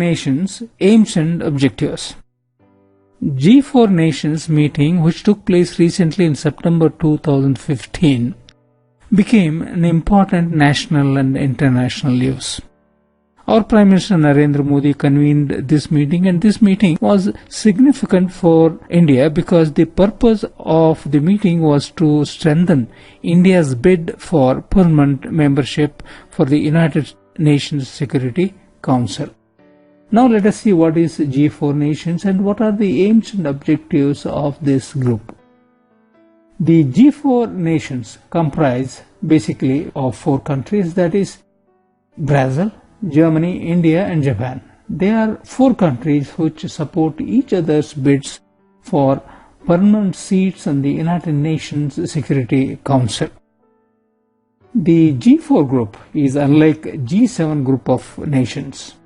nations, aims and objectives. G4 nations meeting, which took place recently in September 2015, became an important national and international news. Our Prime Minister Narendra Modi convened this meeting, and this meeting was significant for India because the purpose of the meeting was to strengthen India's bid for permanent membership for the United Nations Security Council. Now let us see what is G4 nations and what are the aims and objectives of this group. The G4 nations comprise basically of 4 countries, that is Brazil, Germany, India and Japan. They are 4 countries which support each other's bids for permanent seats on the United Nations Security Council. The G4 group is unlike G7 group of nations.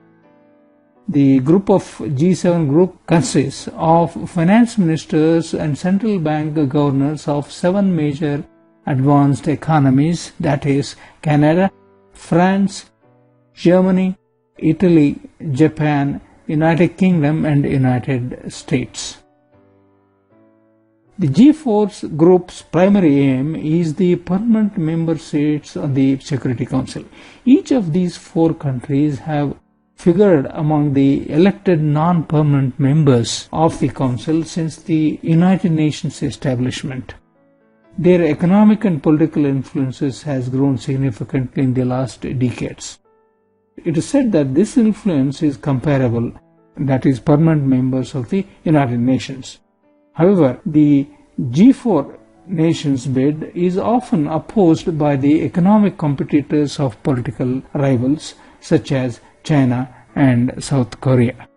The group of G7 group consists of finance ministers and central bank governors of 7 major advanced economies, that is Canada, France, Germany, Italy, Japan, United Kingdom and United States. The G4 group's primary aim is the permanent member seats on the Security Council. Each of these 4 countries have figured among the elected non-permanent members of the Council since the United Nations establishment. Their economic and political influences has grown significantly in the last decades. It is said that this influence is comparable, that is, permanent members of the United Nations. However, the G4 nations bid is often opposed by the economic competitors of political rivals such as China and South Korea.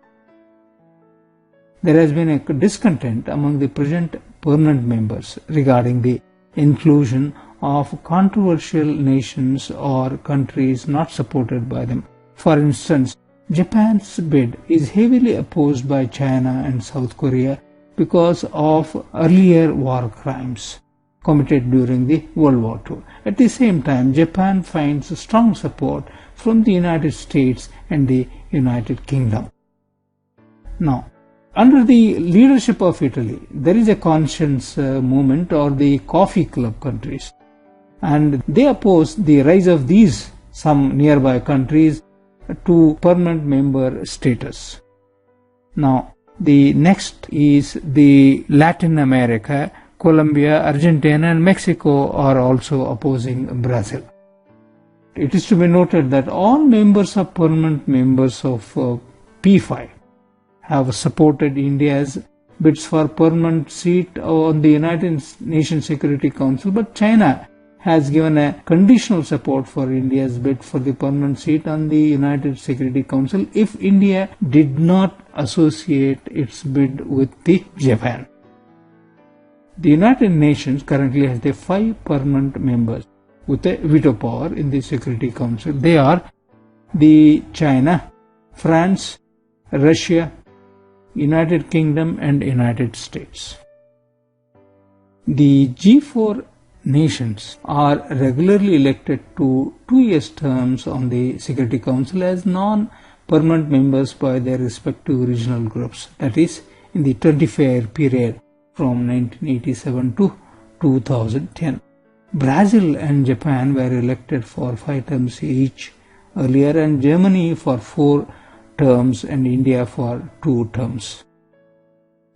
There has been a discontent among the present permanent members regarding the inclusion of controversial nations or countries not supported by them. For instance, Japan's bid is heavily opposed by China and South Korea because of earlier war crimes committed during the World War II. At the same time, Japan finds strong support from the United States and the United Kingdom. Now, under the leadership of Italy, there is a conscience movement, or the coffee club countries, and they oppose the rise of these some nearby countries to permanent member status. Now, the next is the Latin America. Colombia, Argentina and Mexico are also opposing Brazil. It is to be noted that all members of permanent members of P5 have supported India's bids for permanent seat on the United Nations Security Council, but China has given a conditional support for India's bid for the permanent seat on the United Security Council if India did not associate its bid with the Japan. The United Nations currently has the 5 permanent members with a veto power in the Security Council. They are the China, France, Russia, United Kingdom and United States. The G4 nations are regularly elected to 2-year terms on the Security Council as non-permanent members by their respective regional groups, that is, in the 25-year period from 1987 to 2010. Brazil and Japan were elected for 5 terms each earlier, and Germany for 4 terms and India for 2 terms.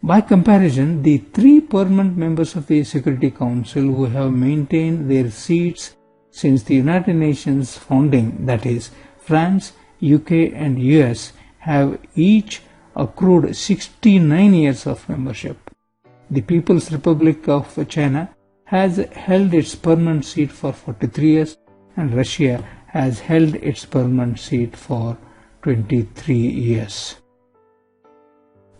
By comparison, the 3 permanent members of the Security Council who have maintained their seats since the United Nations founding, that is, France, UK and US, have each accrued 69 years of membership. The People's Republic of China has held its permanent seat for 43 years and Russia has held its permanent seat for 23 years.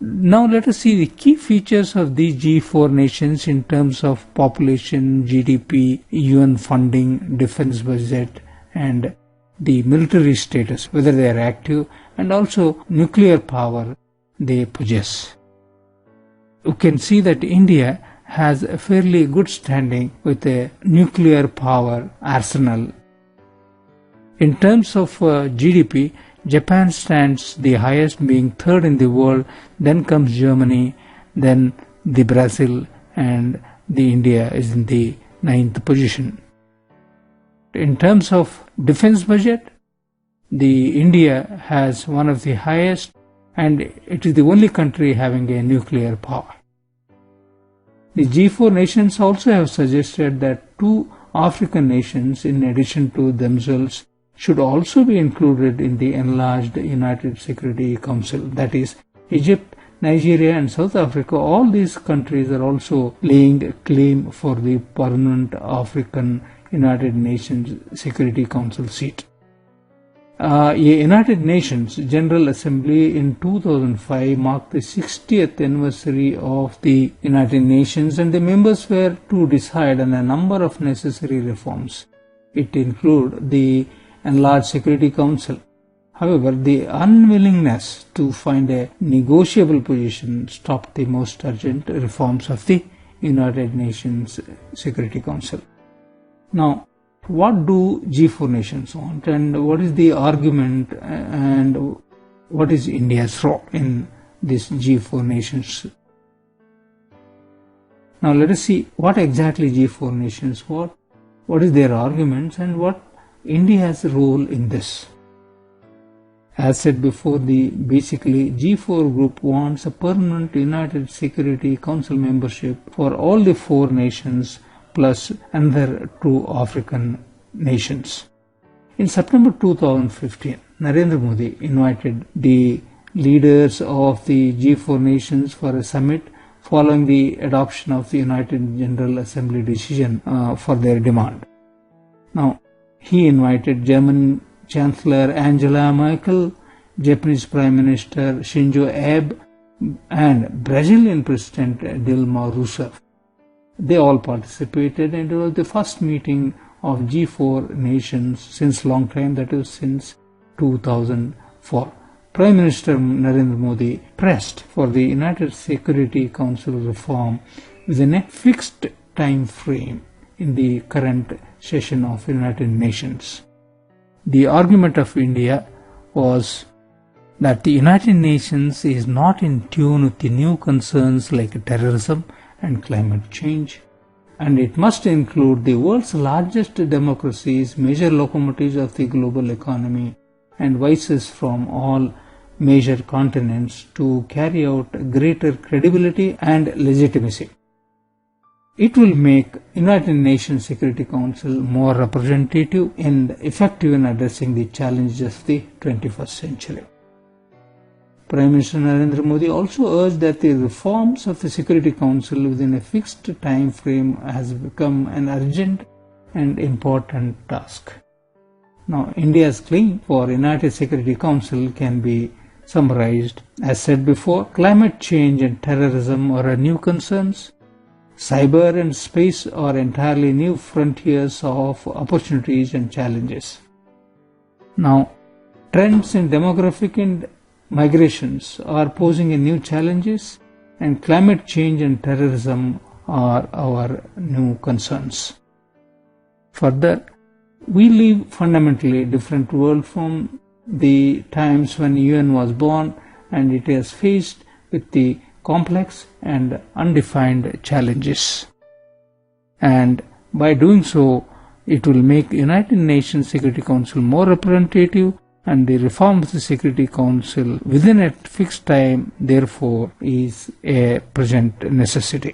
Now let us see the key features of these G4 nations in terms of population, GDP, UN funding, defense budget and the military status, whether they are active, and also nuclear power they possess. You can see that India has a fairly good standing with a nuclear power arsenal. In terms of GDP, Japan stands the highest, being third in the world. Then comes Germany, then the Brazil, and the India is in the 9th position. In terms of defense budget, the India has one of the highest, and it is the only country having a nuclear power. The G4 nations also have suggested that 2 African nations, in addition to themselves, should also be included in the enlarged United Security Council. That is, Egypt, Nigeria and South Africa. All these countries are also laying claim for the permanent African United Nations Security Council seat. A United Nations General Assembly in 2005 marked the 60th anniversary of the United Nations, and the members were to decide on a number of necessary reforms. It included the Enlarged Security Council. However, the unwillingness to find a negotiable position stopped the most urgent reforms of the United Nations Security Council. Now, what do G4 nations want, and what is the argument, and what is India's role in this G4 nations? Now let us see what exactly G4 nations want, what is their arguments, and what India's role in this. As said before, basically G4 group wants a permanent United Security Council membership for all the 4 nations plus another 2 African nations. In September 2015, Narendra Modi invited the leaders of the G4 nations for a summit following the adoption of the United General Assembly decision for their demand. Now, he invited German Chancellor Angela Merkel, Japanese Prime Minister Shinzo Abe, and Brazilian President Dilma Rousseff. They all participated, and it was the first meeting of G4 nations since long time, that is since 2004. Prime Minister Narendra Modi pressed for the United Security Council reform within a fixed time frame in the current session of United Nations. The argument of India was that the United Nations is not in tune with the new concerns like terrorism and climate change, and it must include the world's largest democracies, major locomotives of the global economy, and voices from all major continents to carry out greater credibility and legitimacy. It will make United Nations Security Council more representative and effective in addressing the challenges of the 21st century. Prime Minister Narendra Modi also urged that the reforms of the Security Council within a fixed time frame has become an urgent and important task. Now, India's claim for United Security Council can be summarized as said before: climate change and terrorism are new concerns. Cyber and space are entirely new frontiers of opportunities and challenges. Now, trends in demographic and migrations are posing new challenges, and climate change and terrorism are our new concerns. Further, we live fundamentally different world from the times when UN was born, and it has faced with the complex and undefined challenges. And by doing so, it will make United Nations Security Council more representative, and the reform of the Security Council within a fixed time, therefore, is a present necessity.